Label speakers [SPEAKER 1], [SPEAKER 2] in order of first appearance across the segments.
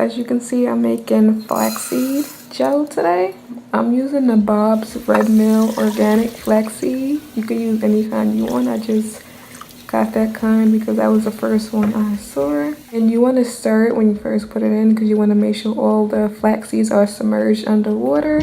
[SPEAKER 1] as you can see, I'm making flaxseed gel today. I'm using the Bob's Red Mill Organic Flaxseed. You can use any kind you want. I just got that kind because that was the first one I saw. And you want to stir it when you first put it in because you want to make sure all the flax seeds are submerged underwater.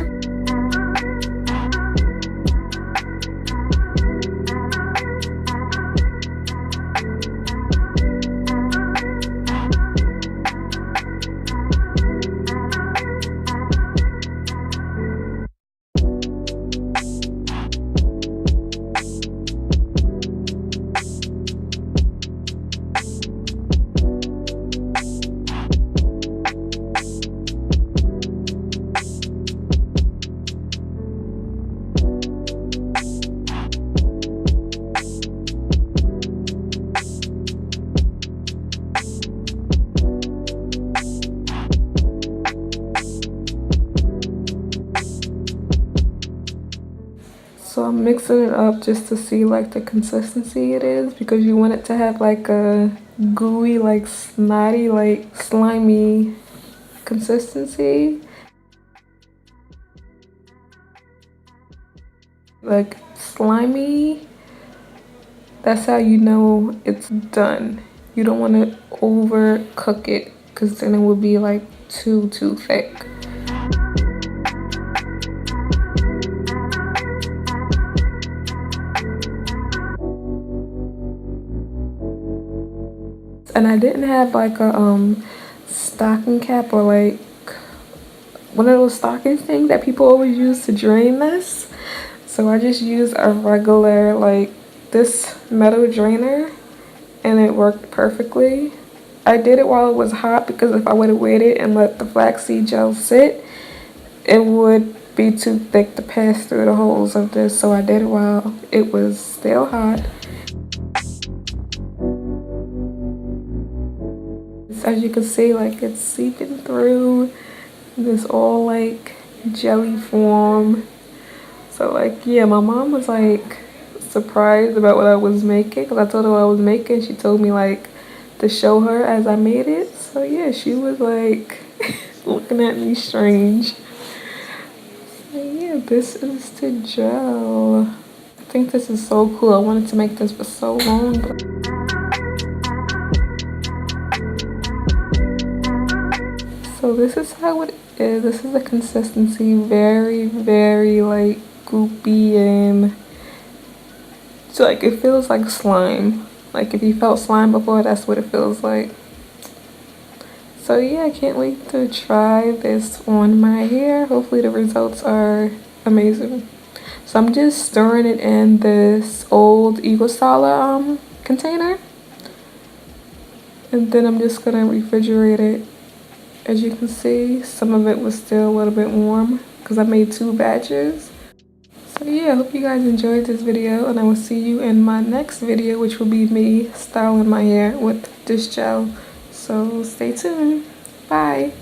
[SPEAKER 1] So I'm mixing it up just to see like the consistency it is, because you want it to have like a gooey, like snotty, like slimy consistency. Like slimy, that's how you know it's done. You don't want to overcook it because then it will be like too thick. And I didn't have like a stocking cap or like one of those stocking things that people always use to drain this. So I just used a regular like this metal drainer and it worked perfectly. I did it while it was hot because if I would have waited and let the flaxseed gel sit, it would be too thick to pass through the holes of this. So I did it while it was still hot. As you can see, like it's seeping through this all like jelly form. So like, yeah, my mom was like surprised about what I was making because I told her what I was making. She told me like to show her as I made it. So yeah, she was like looking at me strange. So yeah, this is the gel. I think this is so cool. I wanted to make this for so long, but so this is how it is. This is the consistency, very like goopy, and so like it feels like slime. Like if you felt slime before, that's what it feels like. So yeah, I can't wait to try this on my hair. Hopefully the results are amazing. So I'm just stirring it in this old Eagle Sala container, and then I'm just gonna refrigerate it. As you can see, some of it was still a little bit warm because I made 2 batches. So yeah, I hope you guys enjoyed this video, and I will see you in my next video, which will be me styling my hair with this gel. So stay tuned. Bye.